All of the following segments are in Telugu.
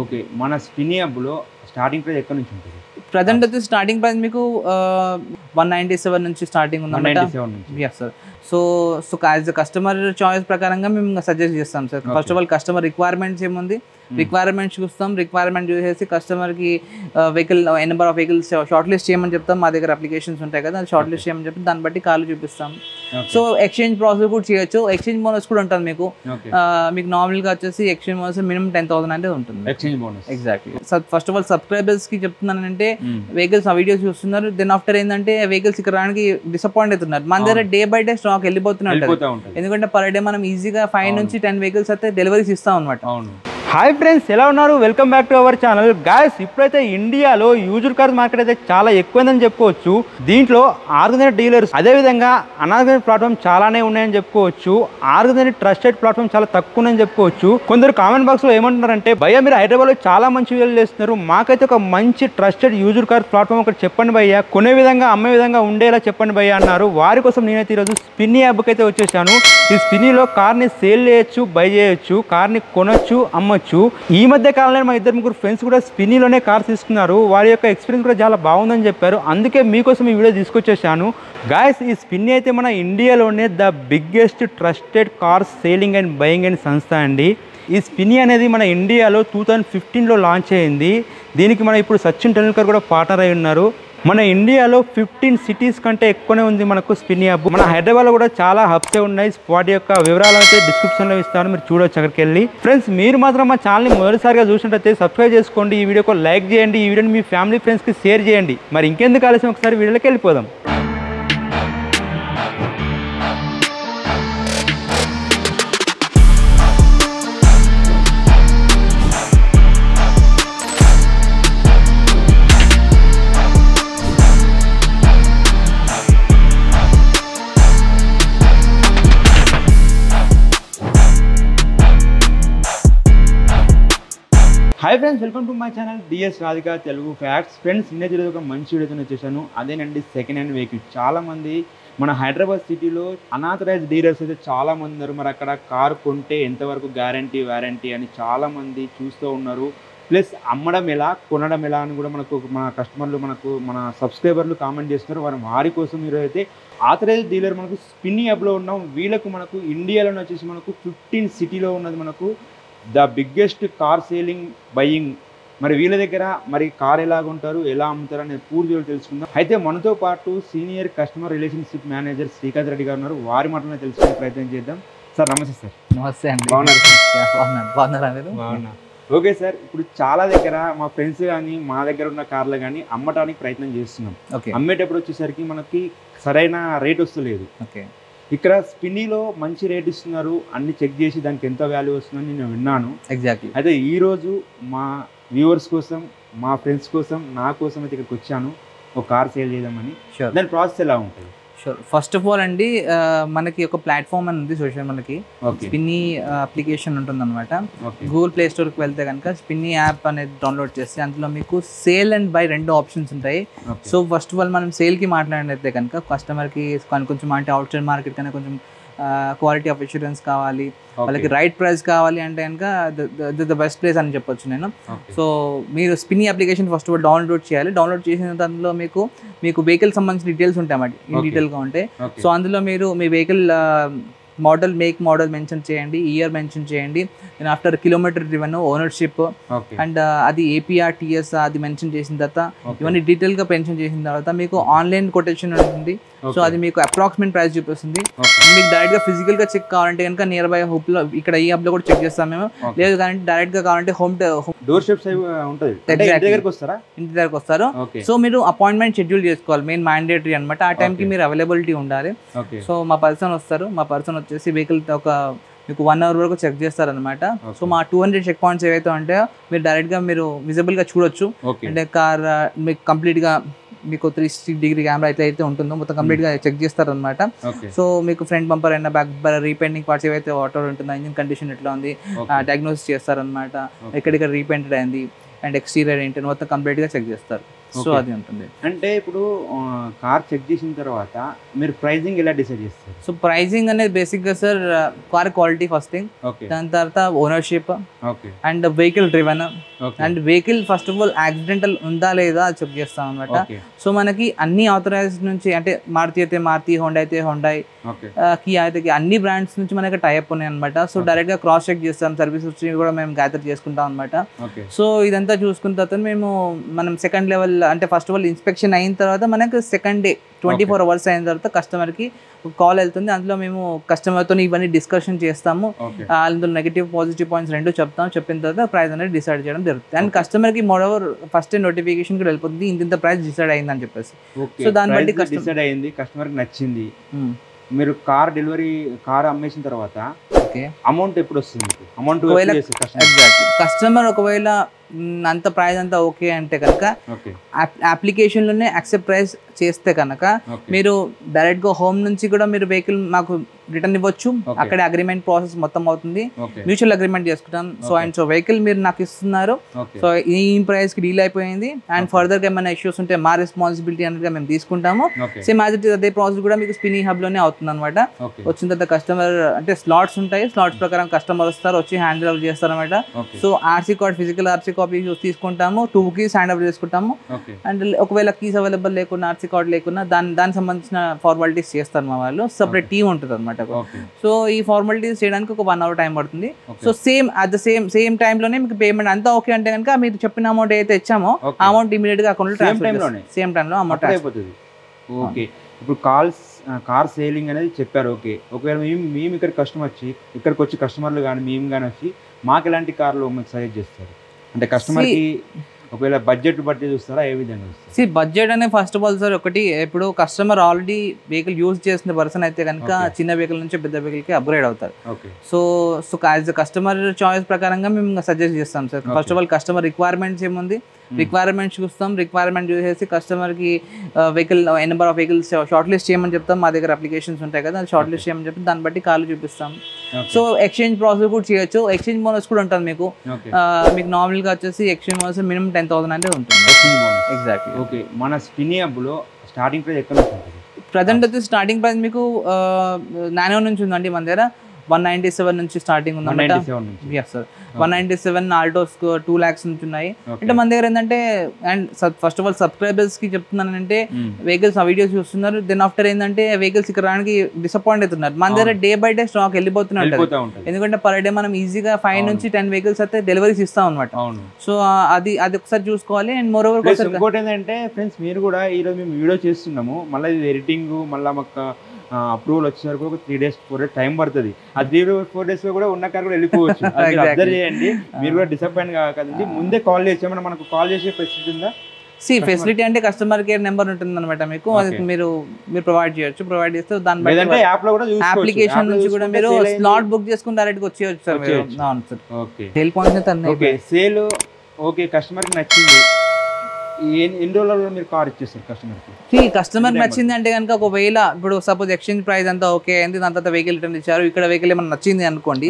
ఓకే. మన స్పిన్ యాప్‌లో స్టార్టింగ్ ప్రైస్ ఎక్కడి నుంచి ఉంటుంది? ప్రెజెంట్ అయితే స్టార్టింగ్ ప్రైస్ మీకు 197 నుంచి స్టార్టింగ్ ఉందన్నమాట. 197 నుంచి. Yes sir. So as a customer choice ప్రకారంగా మేము సజెస్ట్ చేస్తాం sir. First of all customer requirements ఏముంది, రిక్వైర్మెంట్ చూస్తాం. రిక్వైర్మెంట్ చూసేసి కస్టమర్కి vehicle number of vehicles short list చేయమని చెప్తాం. మా దగ్గర అప్లికేషన్స్ ఉంటాయి కదా, అది షార్ట్ లిస్ట్ చేయమని చెప్పి దాన్ని బట్టి కార్లు చూపిస్తాం. సో ఎక్స్చేంజ్ ప్రాసెస్ కూడా చేయొచ్చు. ఎక్స్చేంజ్ బోనస్ కూడా ఉంటుంది మీకు. మీకు నార్మల్గా వచ్చేసి ఎక్స్చేంజ్ బోనస్ మినిమం 10,000 అనేది ఉంటుంది. Exchange bonus exactly. First of all సబ్స్క్రైబర్స్కి చెప్తున్నానంటే వెహికల్స్ ఆ వీడియోస్ చూస్తున్నారు, దెన్ ఆఫ్టర్ ఏంటంటే వెహికల్స్ ఇక్కడ రావడానికి డిసప్పాయింట్ అవుతున్నారు. మన దగ్గర డే బై డే స్టాక్ వెళ్ళిపోతూనే ఉంటుంది. ఎందుకంటే పర్ డే మనం ఈజీగా 5 నుంచి 10 వెహికల్స్ అయితే డెలివరీస్ ఇస్తాం అనమాట. హాయ్ ఫ్రెండ్స్, ఎలా ఉన్నారు? Welcome back to our channel. Guys, ఇప్పుడైతే ఇండియాలో యూజ్డ్ కార్ మార్కెట్ అయితే చాలా ఎక్కువైందని చెప్పుకోవచ్చు. దీంట్లో ఆర్గనైజ్డ్ డీలర్స్ అదేవిధంగా అనార్గనైజ్డ్ ప్లాట్ఫామ్ చాలానే ఉన్నాయని చెప్పుకోవచ్చు. ఆర్గనైజ్డ్ ట్రస్టెడ్ ప్లాట్ఫామ్ చాలా తక్కువ ఉన్నాయని చెప్పుకోవచ్చు. కొందరు కామెంట్ బాక్స్ లో ఏమంటున్నారంటే, భయ్యా మీరు హైదరాబాద్లో చాలా మంచి వీడియోలు చేస్తున్నారు, మాకైతే ఒక మంచి ట్రస్టెడ్ యూజ్డ్ కార్ ప్లాట్ఫామ్ ఒకటి చెప్పండి భయ్యా, కొనే విధంగా అమ్మే విధంగా ఉండేలా చెప్పండి భయ్యా అన్నారు. వారి కోసం నేనైతే ఈరోజు స్పిన్నీ యాప్కి అయితే వచ్చేసాను. ఈ స్పిన్నీలో కార్ని సేల్ చేయొచ్చు, బై చేయొచ్చు, కార్ని కొనొచ్చు, అమ్మొచ్చు. ఈ మధ్య కాలంలో మా 2-3 ఫ్రెండ్స్ కూడా స్పిన్నీలోనే కార్ తీసుకున్నారు. వారి యొక్క ఎక్స్పీరియన్స్ కూడా చాలా బాగుందని చెప్పారు. అందుకే మీకోసం ఈ వీడియో తీసుకొచ్చేసాను. గాయస్, ఈ స్పిన్నీ అయితే మన ఇండియాలోనే the biggest trusted car selling and buying and సంస్థ అండి. ఈ స్పిన్నీ అనేది మన ఇండియాలో 2015లో లాంచ్ అయింది. దీనికి మన ఇప్పుడు సచిన్ టెండూల్కర్ కూడా పార్ట్నర్ అయి ఉన్నారు. మన ఇండియాలో 15 సిటీస్ కంటే ఎక్కువనే ఉంది మనకు స్పిన్నీ యాప్. మన హైదరాబాద్లో కూడా చాలా హబ్సే ఉన్నాయి. వాటి యొక్క వివరాలు అయితే డిస్క్రిప్షన్లో ఇస్తాను, మీరు చూడొచ్చు అక్కడికి వెళ్ళి. ఫ్రెండ్స్, మీరు మాత్రం మా ఛానల్ని మొదటిసారిగా చూసినట్టయితే సబ్స్క్రైబ్ చేసుకోండి, ఈ వీడియోకి లైక్ చేయండి, ఈ వీడియోని మీ ఫ్యామిలీ ఫ్రెండ్స్కి షేర్ చేయండి. మరి ఇంకెందుకు ఆలస్యం, ఒకసారి వీడియోలోకి వెళ్ళిపోదాం. Hi friends, welcome to my channel DS Radhika Telugu facts. Friends, నిన్న జరిగిన ఒక మంచి వీడియోతో వచ్చేసాను. అదేనండి సెకండ్ హ్యాండ్ వెహికల్. చాలామంది మన హైదరాబాద్ సిటీలో అనాథరైజ్డ్ డీలర్స్ అయితే చాలామంది ఉన్నారు. మరి అక్కడ కారు కొంటే ఎంతవరకు గ్యారంటీ వారంటీ అని చాలామంది చూస్తూ ఉన్నారు. ప్లస్ అమ్మడం ఎలా, కొనడం ఎలా అని కూడా మన కస్టమర్లు, మన సబ్స్క్రైబర్లు కామెంట్ చేస్తున్నారు. వారి కోసం మీరు అయితే ఆథరైజ్డ్ డీలర్ మనకు స్పిన్నీ యాప్లో ఉన్నాం. మనకు ఇండియాలోనే వచ్చేసి మనకు 15 సిటీలో ఉన్నది మనకు the biggest car selling buying. మరి వీళ్ళ దగ్గర మరి కార్ ఎలాగుంటారు, ఎలా అమ్ముతారు అనేది పూర్తిగా తెలుసుకుందాం. అయితే మనతో పాటు senior customer relationship manager Srikanth Reddy గారు ఉన్నారు. వారి మాటలను తెలుసుకునే ప్రయత్నం చేద్దాం. సార్ నమస్తే. సార్ నమస్తే అండి. బాగున్నారా మీరు? బాగున్నా. ఓకే సార్, ఇప్పుడు చాలా దగ్గర మా ఫ్రెండ్స్ కానీ మా దగ్గర ఉన్న కార్లు కానీ అమ్మటానికి ప్రయత్నం చేస్తున్నాం. అమ్మేటప్పుడు వచ్చేసరికి మనకి సరైన రేట్ వస్తలేదు. ఇక్కడ స్పిన్నీలో మంచి రేట్ ఇస్తున్నారు, అన్ని చెక్ చేసి దానికి ఎంత వాల్యూ వస్తుందని నేను విన్నాను. ఎగ్జాక్ట్లీ. అయితే ఈరోజు మా వ్యూవర్స్ కోసం, మా ఫ్రెండ్స్ కోసం, నా కోసం అయితే ఇక్కడికి వచ్చాను ఒక కార్ సేల్ చేద్దామని. దాని ప్రాసెస్ ఎలా ఉంటుంది? షూర్. ఫస్ట్ ఆఫ్ ఆల్ అండి, మనకి ఒక ప్లాట్ఫామ్ అని ఉంది సోషల్, మనకి స్పిన్నీ అప్లికేషన్ ఉంటుంది అనమాట. గూగుల్ ప్లే స్టోర్కి వెళ్తే కనుక స్పిన్నీ యాప్ అనేది డౌన్లోడ్ చేస్తే అందులో మీకు సేల్ అండ్ బై 2 ఆప్షన్స్ ఉంటాయి. సో ఫస్ట్ ఆఫ్ ఆల్ మనం సేల్కి మాట్లాడినైతే కనుక కస్టమర్కి కొంచెం అంటే అవుట్ సైడ్ మార్కెట్ కన్నా కొంచెం క్వాలిటీ ఆఫ్ ఇన్సూరెన్స్ కావాలి, వాళ్ళకి రైట్ ప్రైస్ కావాలి అంటే కనుక ద బెస్ట్ ప్లేస్ అని చెప్పొచ్చు నేను. సో మీరు spiny application first of all download చేయాలి. డౌన్లోడ్ చేసిన దాంట్లో మీకు వెహికల్ సంబంధించిన డీటెయిల్స్ ఉంటాయి అన్నమాట, ఇన్ డీటెయిల్గా ఉంటాయి. సో అందులో మీరు మీ vehicle model, make model mention చేయండి, ఇయర్ మెన్షన్ చేయండి, and after kilometre driven, ownership, and అది ఏపీఆర్ టీఎస్ అది మెన్షన్ చేసిన తర్వాత ఇవన్నీ డీటెయిల్గా మెన్షన్ చేసిన తర్వాత మీకు ఆన్లైన్ కొటేషన్ ఉంటుంది. సో అది మీకు అప్రాక్సిమేట్ ప్రైస్ చూపిస్తుంది. మీకు డైరెక్ట్గా ఫిజికల్గా చెక్ కావాలంటే కనుక నియర్ బై హోప్లో ఇక్కడ ఈ యాప్లో కూడా చెక్ చేస్తాం మేము. లేదు కానీ డైరెక్ట్గా కావాలంటే హోమ్ డోర్ స్టెప్స్ ఉంటుంది, ఇంటి దగ్గరకు వస్తారు. సో మీరు అపాయింట్మెంట్ షెడ్యూల్ చేసుకోవాలి, మెయిన్ మ్యాండేటరీ అనమాట. ఆ టైంకి మీరు అవైలబిలిటీ ఉండాలి. సో మా పర్సన్ వస్తారు, మా పర్సన్ వచ్చేసి వెహికల్ మీకు 1 అవర్ వరకు చెక్ చేస్తారనమాట. సో మా 200 చెక్ పాయింట్స్ ఏవైతే ఉంటాయో మీరు డైరెక్ట్గా మీరు విజిబుల్గా చూడొచ్చు. అంటే కార్ మీకు కంప్లీట్గా మీకు 360 డిగ్రీ కెమెరా అయితే ఉంటుందో మొత్తం కంప్లీట్గా చెక్ చేస్తారనమాట. సో మీకు ఫ్రంట్ బంపర్ అయినా బ్యాక్ బంపర్ రీపెయింటింగ్ పార్ట్స్ ఏవైతే వాటర్ ఉంటుందో, ఇంజిన్ కండిషన్ ఎట్లా ఉంది డయాగ్నోసిస్ చేస్తారనమాట. ఎక్కడిక్కడ రీపెయింటెడ్ అయింది అండ్ ఎక్స్టీరియర్ ఏంటి మొత్తం కంప్లీట్గా చెక్ చేస్తారు. సో అది ఉంటుంది. అంటే ఇప్పుడు కార్ చెక్ చేసిన తర్వాత మీరు ప్రైజింగ్ ఎలా డిసైడ్ చేస్తారు? సో ప్రైజింగ్ అనేది బేసిక్గా sir car quality first thing, దాని తర్వాత ownership and vehicle driven and vehicle first of all accidental ఉందా లేదా చెక్ చేస్తాం అనమాట. సో మనకి అన్ని ఆథరైజ్డ్ నుంచి, అంటే మారుతి అయితే మారుతి, హోండా అయితే హోండాయ్, కియా అయితే అన్ని బ్రాండ్స్ నుంచి మనకి టైప్ ఉన్నాయి అనమాట. సో డైరెక్ట్ గా క్రాస్ చెక్ చేస్తాం, సర్వీస్ హిస్టరీ కూడా మేము గ్యాదర్ చేసుకుంటాం అనమాట. సో ఇదంతా చూసుకున్న తర్వాత మనం సెకండ్ లెవెల్, అంటే ఫస్ట్ ఆఫ్ ఆల్ ఇన్స్పెక్షన్ అయిన తర్వాత మనకు సెకండ్ డే 24 hours అయిన తర్వాత కస్టమర్కి కాల్ వెళ్తుంది. అందులో మేము కస్టమర్తో ఇవన్నీ డిస్కషన్ చేస్తాము, అందులో నెగిటివ్ పాజిటివ్ పాయింట్స్ రెండు చెప్తాం. చెప్పిన తర్వాత ప్రైస్ అనేది డిసైడ్ చేయడం జరుగుతుంది. అండ్ కస్టమర్కి మోరోవర్ ఫస్ట్ ఇంటిఫికేషన్ కూడా వెళ్ళిపోతుంది ఇంత ప్రైస్ డిసైడ్ అయిందని చెప్పేసి. సో దాన్ని బట్టి డిసైడ్ అయింది, కస్టమర్కి నచ్చింది. మీరు కార్ అమ్మేసిన తర్వాత అమౌంట్ ఎప్పుడు వస్తుంది? అమౌంట్ కస్టమర్ ఒకవేళ అంత ప్రైస్ అంతా ఓకే అంటే కనుక అప్లికేషన్లోనే యాక్సెప్ట్ ప్రైస్ చేస్తే కనుక మీరు డైరెక్ట్గా హోమ్ నుంచి కూడా మీరు వెహికల్ మాకు రిటర్న్ ఇవ్వచ్చు. అక్కడే అగ్రిమెంట్ ప్రాసెస్ మొత్తం అవుతుంది, మ్యూచువల్ అగ్రిమెంట్ చేసుకుంటాం. సో అండ్ సో వెహికల్ మీరు నాకు ఇస్తున్నారు, సో ఈ ప్రైస్ కి డీల్ అయిపోయింది అండ్ ఫర్దర్ గా ఏమైనా ఇష్యూస్ ఉంటే మా రెస్పాన్సిబిలిటీ అనేది మేము తీసుకుంటాము. సేమ్ యాజ్ ఇట్ ఇస్ అదే ప్రాసెస్ కూడా మీకు స్పిన్నింగ్ హబ్ లోనే అవుతుంది అనమాట. వచ్చిన తర్వాత కస్టమర్ అంటే స్లాట్స్ ఉంటాయి, స్లాట్స్ ప్రకారం కస్టమర్ వస్తారు, వచ్చి హ్యాండ్ ఓవర్ చేస్తారు అనమాట. So RC card, physical RC copy తీసుకుంటాము, 2 keys హ్యాండ్ ఓవర్ చేసుకుంటాము. అండ్ ఒకవేళ కీస్ అవైలబుల్ లేకున్నా, ఆర్సీ కార్డ్ లేకున్నా దానికి సంబంధించిన ఫార్మాలిటీస్ చేస్తారు మా వాళ్ళు. సపరేట్ టీమ్ ఉంటుంది అనమాట. సో ఈ ఫార్మాలిటీస్ చేయడానికి ఒక 1 hour టైం పడుతుంది. So same at the same time లోనే మీకు పేమెంట్ అంతా ఓకే అంటే కనుక మీరు చెప్పిన అమౌంట్ ఏదైతే ఇచ్చామో ఆ అమౌంట్ ఇమీడియట్ గా అకౌంట్ లో ట్రాన్స్ఫర్ సేమ్ టైం లో అమౌంట్ అయిపోతుంది. ఓకే, ఇప్పుడు కార్ సేలింగ్ అనేది చెప్పారు. ఓకే, ఒకవేళ మేము ఇక్కడికి వచ్చి కస్టమర్లు కానీ మేము కానీ వచ్చి మాకు ఎలాంటి కార్లు మీకు సజెస్ట్ చేస్తారు? అంటే కస్టమర్కి ఒకవేళ బడ్జెట్ బట్టి చూస్తారా, ఏ విధంగా చూస్తారు? బడ్జెట్ అనే ఫస్ట్ ఆఫ్ ఆల్ సార్ ఒకటి, ఇప్పుడు కస్టమర్ ఆల్రెడీ వెహికల్ యూజ్ చేసిన పర్సన్ అయితే కనుక చిన్న వెహికల్ నుంచి పెద్ద వెహికల్కి అప్గ్రేడ్ అవుతారు. So as a customer choice ప్రకారంగా మేము సజెస్ట్ చేస్తాం sir. First of all customer requirements ఏముంది, రిక్వైర్మెంట్ చూస్తాం. రిక్వైర్మెంట్ చూసేసి కస్టమర్కి vehicle number of vehicles short list చేయమని చెప్తాం. మా దగ్గర అప్లికేషన్స్ ఉంటాయి కదా, అది షార్ట్ లిస్ట్ చేయమని చెప్పి దాన్ని బట్టి కార్లు చూపిస్తాం. సో ఎక్స్చేంజ్ ప్రాసెస్ కూడా చేయొచ్చు. ఎక్స్చేంజ్ బోనస్ కూడా ఉంటుంది మీకు. మీకు నార్మల్గా వచ్చేసి ఎక్స్చేంజ్ బోనస్ మినిమం 10,000 అనేది ఉంటుంది. ఎగ్జాక్ట్లీ. ఓకే, మన స్పిన్నింగ్ హబ్లో స్టార్టింగ్ ప్రైస్ ఎక్కడ ఉంటుంది? ప్రజెంట్ వచ్చి స్టార్టింగ్ ప్రైస్ మీకు నానో నుంచి ఉందండి మన దగ్గర. 197 నుంచి స్టార్టింగ్ ఉందన్నమాట. ఎస్ సార్, 197 ఆల్టోస్ 2 lakhs నుంచి ఉన్నాయి. అంటే మన దగ్గర ఏంటంటే, and first of all subscribers కి చెప్తున్నానంటే వెహికల్స్ ఆ వీడియోస్ చూస్తున్నారు, దెన్ ఆఫ్టర్ ఏంటంటే వెహికల్స్ ఇక్కడ రావడానికి డిసప్పాయింట్ అవుతున్నారు. మన దగ్గర డే బై డే స్టాక్ వెళ్ళిపోతున్నారు. ఎందుకంటే పర్ డే మనం ఈజీగా 5 నుంచి 10 వెహికల్స్ అయితే డెలివరీస్ ఇస్తాం అనమాట. సో అది ఒకసారి చూసుకోవాలి. అండ్ మోర్ ఓవర్ ఇంకోటి ఏంటంటే ఫ్రెండ్స్, మీరు కూడా ఈరోజు మేము వీడియో చేస్తున్నాము, మళ్ళీ ఎడిటింగ్, మళ్ళీ మాకు అప్రూవల్ వచ్చే వరకు ఒక 3 days 4 days టైం పడుతుంది. ఆ 3-4 days లో కూడా ఉన్న కార్ కూడా వెళ్ళిపోవచ్చు. అబ్జర్వ్ చేయండి, మీరు కూడా డిసప్పాయింట్ కాకండి. ముందే కాల్ చేసామన్నా మనకు కాల్ చేసే ఫెసిలిటీ ఉందా? ఫెసిలిటీ అంటే కస్టమర్ కేర్ నెంబర్ ఉంటుంది అనమాట మీకు, అది మీరు ప్రొవైడ్ చేయొచ్చు. ప్రొవైడ్ చేస్తే దాని బట్టి అప్లికేషన్ నుంచి కూడా మీరు స్లాట్ బుక్ చేసుకుని డైరెక్ట్ గా వచ్చేయచ్చు సార్. అవును sir. Okay, sale points sale okay, కస్టమర్కి నచ్చింది, ఎన్ని రోజులలో మీరు కార్ ఇచ్చేస్తారు కస్టమర్కి? కస్టమర్ నచ్చింది అంటే కనుక ఒకవేళ ఇప్పుడు సపోజ్ ఎక్స్చేంజ్ ప్రైస్ అంతా ఓకే అయింది, దాని తర్వాత వెహికల్ రిటర్న్ ఇచ్చారు, ఇక్కడ వెహికల్ ఏమైనా నచ్చింది అనుకోండి,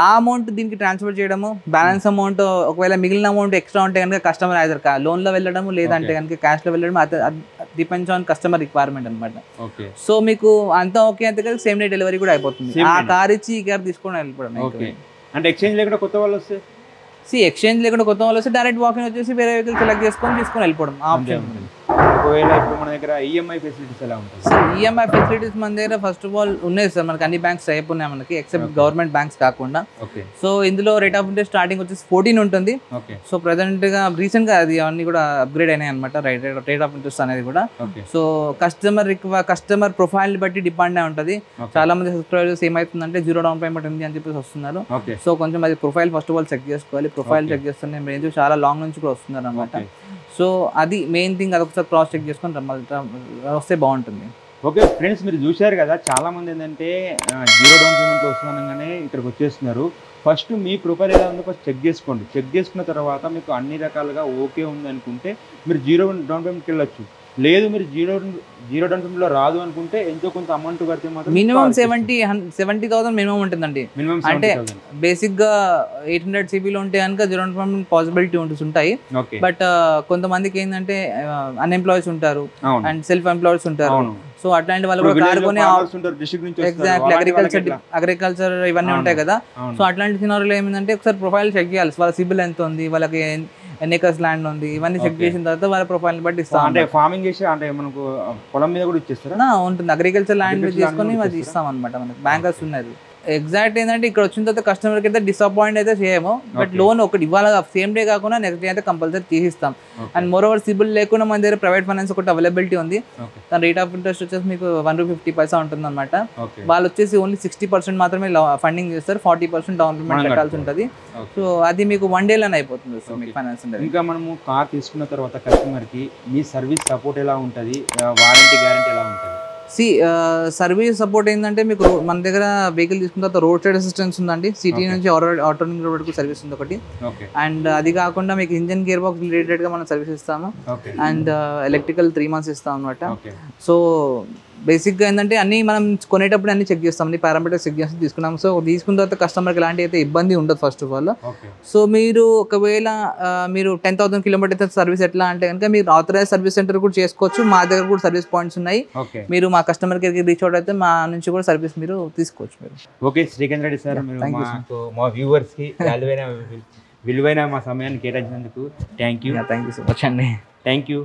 ఆ అమౌంట్ దీనికి ట్రాన్స్ఫర్ చేయడము, బ్యాలెన్స్ అమౌంట్ ఒకవేళ మిగిలిన అమౌంట్ ఎక్స్ట్రా ఉంటే కనుక కస్టమర్ ఐదర్ లోన్ లో వెళ్ళడం లేదంటే కనుక క్యాష్ లో వెళ్ళడం, డిపెండ్స్ ఆన్ కస్టమర్ రిక్వైర్మెంట్ అనమాట. సో మీకు అంతా ఓకే అయితే కదా సేమ్ డే డెలివరీ కూడా అయిపోతుంది. ఆ కార్ ఇచ్చి ఈ కార్ తీసుకొని వెళ్ళిపోవడం. అంటే ఎక్స్చేంజ్ లేకుండా కొత్త వాళ్ళు వస్తే ఎక్స్చేంజ్ లేకుండా కొత్త వాళ్ళు వస్తే డైరెక్ట్ వాకింగ్ వచ్చేసి వేరే వెహికల్ సెలెక్ట్ చేసుకొని తీసుకొని వెళ్ళిపోవడం ఆప్షన్. ఒకవేళ ఇప్పుడు మన దగ్గర ఈఎంఐ ఫెసిలిటీస్ ఎలా ఉంటాయి? ఈఎంఐ ఫెసిలిటీస్ మన దగ్గర ఫస్ట్ ఆఫ్ ఆల్ ఉన్నాయి సార్. మనకి అన్ని బ్యాంక్స్ టైప్ ఉన్నాయి మనకి, ఎక్సెప్ట్ గవర్నమెంట్ బ్యాంక్స్ కాకుండా. సో ఇందులో రేట్ ఆఫ్ ఇంట్రెస్ట్ స్టార్టింగ్ వచ్చేసి 14 ఉంటుంది. సో ప్రెసెంట్ గా రీసెంట్ గా అది అన్ని కూడా అప్గ్రేడ్ అయినాయి అనమాట రేట్ ఆఫ్ ఇంట్రెస్ట్ అనేది కూడా. సో కస్టమర్ ప్రొఫైల్ బట్టి డిపెండ్ అయి ఉంటుంది. చాలా మంది సబ్స్క్రైబర్స్ ఏమైతుందంటే 0 down payment ఉంది అని చెప్పేసి వస్తున్నారు. సో కొంచెం అది profile first of all check చేసుకోవాలి. ప్రొఫైల్ చెక్ చేస్తూనే రేంజ్ చాలా లాంగ్ నుంచి కూడా వస్తున్నారు అనమాట. సో అది మెయిన్ థింగ్, అది ఒకసారి క్రాస్ చెక్ చేసుకొని వస్తే బాగుంటుంది. ఓకే ఫ్రెండ్స్, మీరు చూశారు కదా, చాలా మంది ఏంటంటే 0 down payment వస్తుందనగానే ఇక్కడికి వచ్చేస్తున్నారు. ఫస్ట్ మీ ప్రొఫైల్ ఎలా ఉందో ఫస్ట్ చెక్ చేసుకోండి. చెక్ చేసుకున్న తర్వాత మీకు అన్ని రకాలుగా ఓకే ఉంది అనుకుంటే మీరు 0 down paymentకి వెళ్ళొచ్చు. లేదు మీరు జీరో డౌన్ పేమెంట్ లో రాదు అనుకుంటే ఎంతో కొంత అమౌంట్ కడితే మాత్రం మినిమం 70,000 మినిమం ఉంటుందండి. మినిమం అంటే బేసిక్ గా 800 CBలో ఉంటే కనుక జీరో డౌన్ పేమెంట్ పాసిబిలిటీ ఉంటాయి. బట్ కొంతమందికి ఏంటంటే అన్ఎంప్లాయీస్ ఉంటారు అండ్ సెల్ఫ్ ఎంప్లాయీస్ ఉంటారు. సో అట్లాంటి వాళ్ళు కూడా కార్ కొని ఎగ్జాక్ట్లీ అగ్రికల్చర్ ఇవన్నీ ఉంటాయి కదా. సో అట్లాంటి సినారీలో ఏమైందంటే ఒకసారి ప్రొఫైల్ చెక్ చేయాలి, వాళ్ళ సిబిల్ ఎంత ఉంది, వాళ్ళకి ఎన్ని ఎకర్స్ ల్యాండ్ ఉంది, ఇవన్నీ చెక్ చేసిన తర్వాత వాళ్ళ ప్రొఫైల్ బట్టి ఇస్తాం. అంటే ఫార్మింగ్ చేసి అంటే మనకు పొలం మీద కూడా ఇచ్చేస్తారా? ఉంటుంది, అగ్రికల్చర్ ల్యాండ్ తీసుకొని అది ఇస్తాం అనమాట. మనకి బ్యాంకర్స్ ఉన్నది. ఎగ్జాక్ట్ ఏంటంటే ఇక్కడ వచ్చిన తర్వాత కస్టమర్కి అయితే డిసప్పాయింట్ అయితే చేయము. బట్ లోన్ ఒకటి ఇవాళ సేమ్ డే కాకుండా నెక్స్ట్ డే అయితే కంపల్సరీ తీసిస్తాం. అండ్ మోర్ ఓవర్ సిబిల్ లేకుండా మన దగ్గర ప్రైవేట్ ఫైనాన్స్ ఒకటి అవైలబిలిటీ ఉంది. దాని రేట్ ఆఫ్ ఇంట్రెస్ట్ వచ్చేసి మీకు 1 రూపీ 50 పైసా ఉంటుంది అనమాట. వాళ్ళు వచ్చేసి ఓన్లీ 60% మాత్రమే ఫండింగ్ చేస్తారు, 40% డౌన్ పేమెంట్ కట్టాల్సి ఉంటుంది. సో అది మీకు 1 డేలోనే అయిపోతుంది మీకు ఫైనాన్స్. ఇంకా మనము కార్ తీసుకున్న తర్వాత కస్టమర్కి మీ సర్వీస్ సపోర్ట్ ఎలా ఉంటుంది, వారంటీ గ్యారంటీ ఎలా ఉంటుంది? సర్వీస్ సపోర్ట్ ఏంటంటే మీకు మన దగ్గర వెహికల్ తీసుకున్న తర్వాత రోడ్ సైడ్ అసిస్టెన్స్ ఉందండి. సిటీ నుంచి ఆటోనింగ్ రోడ్ వరకు సర్వీస్ ఉంది ఒకటి. అండ్ అది కాకుండా మీకు ఇంజన్ గేర్ బాక్స్ రిలేటెడ్ గా మనం సర్వీస్ ఇస్తాము. అండ్ ఎలక్ట్రికల్ 3 months ఇస్తాం అనమాట. సో బేసిక్గా ఏంటంటే అన్ని మనం కొనేటప్పుడు అన్ని చెక్ చేస్తాం, అన్ని పారామీటర్స్ చెక్ చేసి తీసుకున్నాం. సో తీసుకున్న తర్వాత కస్టమర్కి ఎలాంటి అయితే ఇబ్బంది ఉండదు ఫస్ట్ ఆఫ్ ఆల్. సో మీరు ఒకవేళ మీరు 10,000 కిలోమీటర్స్ సర్వీస్ ఎట్లా అంటే కనుక మీరు ఆథరైజ్ సర్వీస్ సెంటర్ కూడా చేసుకోవచ్చు. మా దగ్గర కూడా సర్వీస్ పాయింట్స్ ఉన్నాయి. మీరు మా కస్టమర్ కేర్కి రీచ్ అవుట్ అయితే మా నుంచి కూడా సర్వీస్ మీరు తీసుకోవచ్చు. మీరు ఓకే శ్రీకాంత్ రెడ్డి సార్, మా వ్యూవర్స్కి విలువైన మా సమయాన్ని కేటాయించినందుకు థ్యాంక్ యూ సో మచ్ అండి. Thank you.